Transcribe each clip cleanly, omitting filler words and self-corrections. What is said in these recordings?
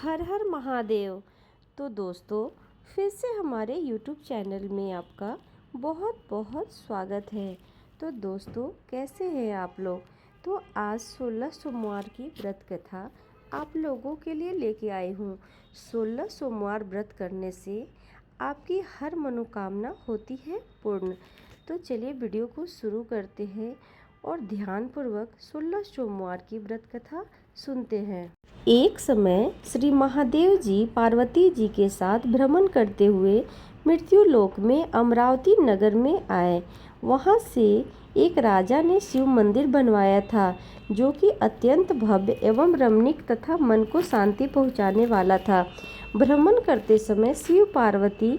हर हर महादेव। तो दोस्तों, फिर से हमारे YouTube चैनल में आपका बहुत बहुत स्वागत है। तो दोस्तों, कैसे हैं आप लोग? तो आज 16 सोमवार की व्रत कथा आप लोगों के लिए लेके आई हूँ। 16 सोमवार व्रत करने से आपकी हर मनोकामना होती है पूर्ण। तो चलिए वीडियो को शुरू करते हैं और ध्यानपूर्वक 16 सोमवार की व्रत कथा सुनते हैं। एक समय श्री महादेव जी पार्वती जी के साथ भ्रमण करते हुए मृत्यु लोक में अमरावती नगर में आए। वहां से एक राजा ने शिव मंदिर बनवाया था, जो कि अत्यंत भव्य एवं रमणीक तथा मन को शांति पहुंचाने वाला था। भ्रमण करते समय शिव पार्वती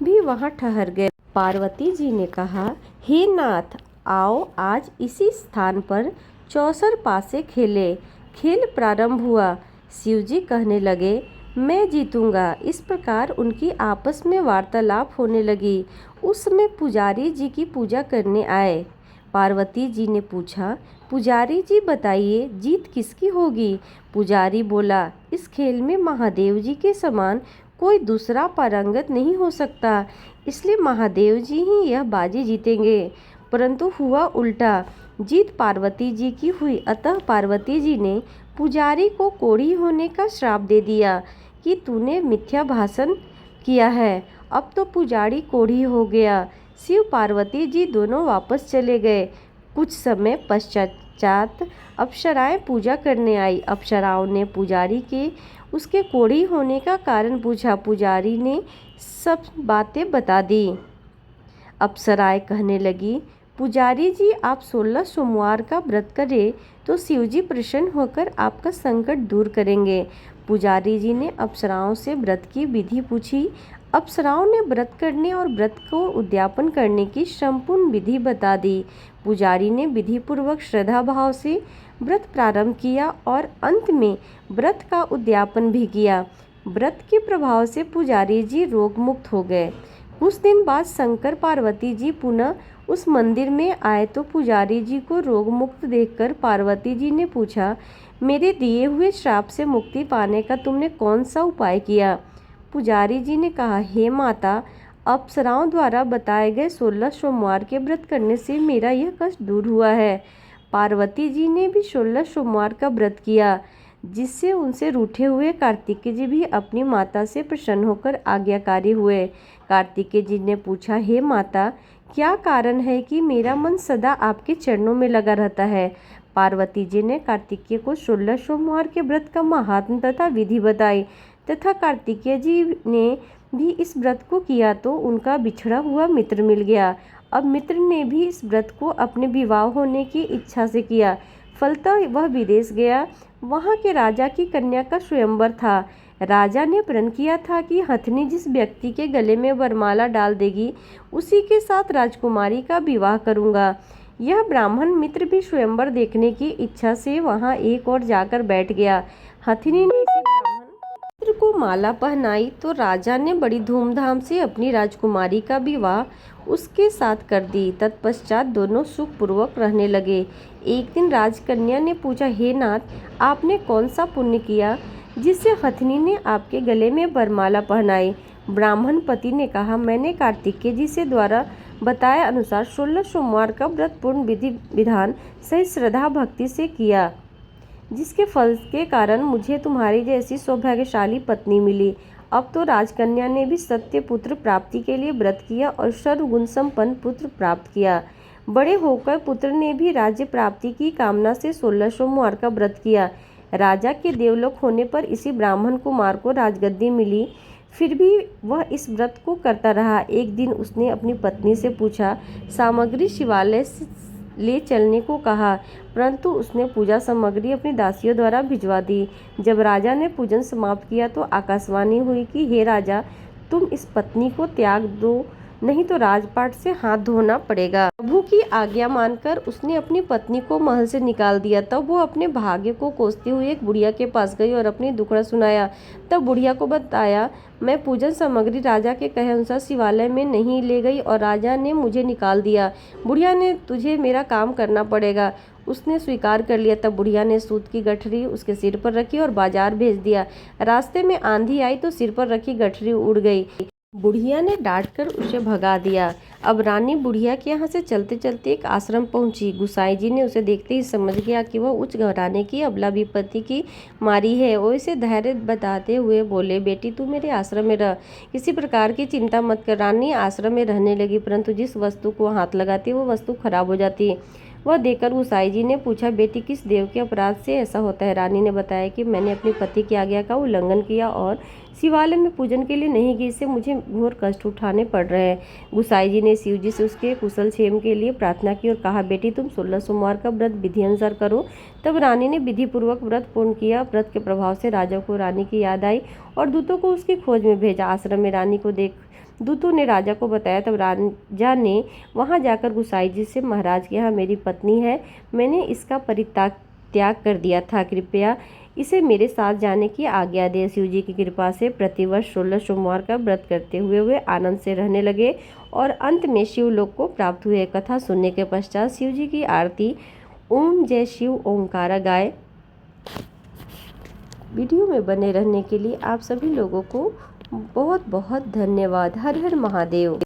भी वहां ठहर गए। पार्वती जी ने कहा, हे नाथ, आओ आज इसी स्थान पर चौसर पासे खेले। खेल प्रारंभ हुआ। शिवजी कहने लगे, मैं जीतूंगा। इस प्रकार उनकी आपस में वार्तालाप होने लगी। उस समय पुजारी जी की पूजा करने आए। पार्वती जी ने पूछा, पुजारी जी बताइए, जीत किसकी होगी? पुजारी बोला, इस खेल में महादेव जी के समान कोई दूसरा पारंगत नहीं हो सकता, इसलिए महादेव जी ही यह बाजी जीतेंगे। परंतु हुआ उल्टा, जीत पार्वती जी की हुई। अतः पार्वती जी ने पुजारी को कोढ़ी होने का श्राप दे दिया कि तूने मिथ्या भाषण किया है। अब तो पुजारी कोढ़ी हो गया। शिव पार्वती जी दोनों वापस चले गए। कुछ समय पश्चात अप्सराएं पूजा करने आई। अप्सराओं ने पुजारी के उसके कोढ़ी होने का कारण पूछा। पुजारी ने सब बातें बता दी। अप्सराएं कहने लगी, पुजारी जी, आप 16 सोमवार का व्रत करें तो शिवजी प्रसन्न होकर आपका संकट दूर करेंगे। पुजारी जी ने अप्सराओं से व्रत की विधि पूछी। अप्सराओं ने व्रत करने और व्रत को उद्यापन करने की संपूर्ण विधि बता दी। पुजारी ने विधि पूर्वक श्रद्धा भाव से व्रत प्रारंभ किया और अंत में व्रत का उद्यापन भी किया। व्रत के प्रभाव से पुजारी जी रोग मुक्त हो गए। कुछ दिन बाद शंकर पार्वती जी पुनः उस मंदिर में आए तो पुजारी जी को रोग मुक्त देखकर पार्वती जी ने पूछा, मेरे दिए हुए श्राप से मुक्ति पाने का तुमने कौन सा उपाय किया? पुजारी जी ने कहा, हे माता, अप्सराओं द्वारा बताए गए 16 सोमवार के व्रत करने से मेरा यह कष्ट दूर हुआ है। पार्वती जी ने भी 16 सोमवार का व्रत किया, जिससे उनसे रूठे हुए कार्तिकेय जी भी अपनी माता से प्रसन्न होकर आज्ञाकारी हुए। कार्तिकेय जी ने पूछा, हे माता, क्या कारण है कि मेरा मन सदा आपके चरणों में लगा रहता है? पार्वती जी ने कार्तिकेय को 16 सोमवार के व्रत का महात्म तथा विधि बताई तथा कार्तिकेय जी ने भी इस व्रत को किया तो उनका बिछड़ा हुआ मित्र मिल गया। अब मित्र ने भी इस व्रत को अपने विवाह होने की इच्छा से किया। फलतः वह विदेश गया। वहाँ के राजा की कन्या का स्वयंवर था। राजा ने प्रण किया था कि हथनी जिस व्यक्ति के गले में वरमाला डाल देगी, उसी के साथ राजकुमारी का विवाह करूंगा। यह ब्राह्मण मित्र भी स्वयंवर देखने की इच्छा से वहां एक और जाकर बैठ गया। हथनी ने इसी ब्राह्मण मित्र को माला पहनाई तो राजा ने बड़ी धूमधाम से अपनी राजकुमारी का विवाह उसके साथ कर दी। तत्पश्चात दोनों सुखपूर्वक रहने लगे। एक दिन राजकन्या ने पूछा, हे नाथ, आपने कौन सा पुण्य किया जिससे हथनी ने आपके गले में वरमाला पहनाई? ब्राह्मण पति ने कहा, मैंने कार्तिकेय जी से द्वारा बताए अनुसार 16 सोमवार का व्रत पूर्ण विधि विधान सही श्रद्धा भक्ति से किया, जिसके फल के कारण मुझे तुम्हारी जैसी सौभाग्यशाली पत्नी मिली। अब तो राजकन्या ने भी सत्य पुत्र प्राप्ति के लिए व्रत किया और सर्वगुण संपन्न पुत्र प्राप्त किया। बड़े होकर पुत्र ने भी राज्य प्राप्ति की कामना से 16 सोमवार का व्रत किया। राजा के देवलोक होने पर इसी ब्राह्मण कुमार को राजगद्दी मिली। फिर भी वह इस व्रत को करता रहा। एक दिन उसने अपनी पत्नी से पूछा, सामग्री शिवालय से ले चलने को कहा, परंतु उसने पूजा सामग्री अपनी दासियों द्वारा भिजवा दी। जब राजा ने पूजन समाप्त किया तो आकाशवाणी हुई कि हे राजा, तुम इस पत्नी को त्याग दो, नहीं तो राजपाट से हाथ धोना पड़ेगा। प्रभु की आज्ञा मानकर उसने अपनी पत्नी को महल से निकाल दिया। तब वो अपने भाग्य को कोसते हुए एक बुढ़िया के पास गई और अपनी दुखड़ा सुनाया। तब बुढ़िया को बताया, मैं पूजन सामग्री राजा के कहे अनुसार शिवालय में नहीं ले गई और राजा ने मुझे निकाल दिया। बुढ़िया ने, तुझे मेरा काम करना पड़ेगा। उसने स्वीकार कर लिया। तब बुढ़िया ने सूत की गठरी उसके सिर पर रखी और बाजार भेज दिया। रास्ते में आंधी आई तो सिर पर रखी गठरी उड़ गई। बुढ़िया ने डांटकर उसे भगा दिया। अब रानी बुढ़िया के यहाँ से चलते चलते एक आश्रम पहुंची। गुसाई जी ने उसे देखते ही समझ गया कि वह उच्च घराने की अबला विपत्ति की मारी है। वो इसे धैर्य बताते हुए बोले, बेटी तू मेरे आश्रम में रह, किसी प्रकार की चिंता मत कर। रानी आश्रम में रहने लगी, परंतु जिस वस्तु को हाथ लगाती वो वस्तु खराब हो जाती। वह देखकर गुसाई जी ने पूछा, बेटी किस देव के अपराध से ऐसा होता है? रानी ने बताया कि मैंने अपने पति की आज्ञा का उल्लंघन किया और शिवालय में पूजन के लिए नहीं गई, इससे मुझे घोर कष्ट उठाने पड़ रहे हैं। गुसाई जी ने शिव जी से उसके कुशल क्षेम के लिए प्रार्थना की और कहा, बेटी तुम 16 सोमवार का व्रत विधि अनुसार करो। तब रानी ने विधि पूर्वक व्रत पूर्ण किया। व्रत के प्रभाव से राजा को रानी की याद आई और दूतों को उसकी खोज में भेजा। आश्रम में रानी को देख दूतों ने राजा को बताया। तब राजा ने वहां जाकर गुसाई जी से, महाराज के यहाँ मेरी पत्नी है, मैंने इसका त्याग कर दिया था, कृपया इसे मेरे साथ जाने की आज्ञा दे। शिव जी की कृपा से प्रतिवर्ष 16 सोमवार का व्रत करते हुए वे आनंद से रहने लगे और अंत में शिवलोक को प्राप्त हुए। कथा सुनने के पश्चात शिव जी की आरती ओम जय शिव ओंकारा गाए। वीडियो में बने रहने के लिए आप सभी लोगों को बहुत बहुत धन्यवाद। हर हर महादेव।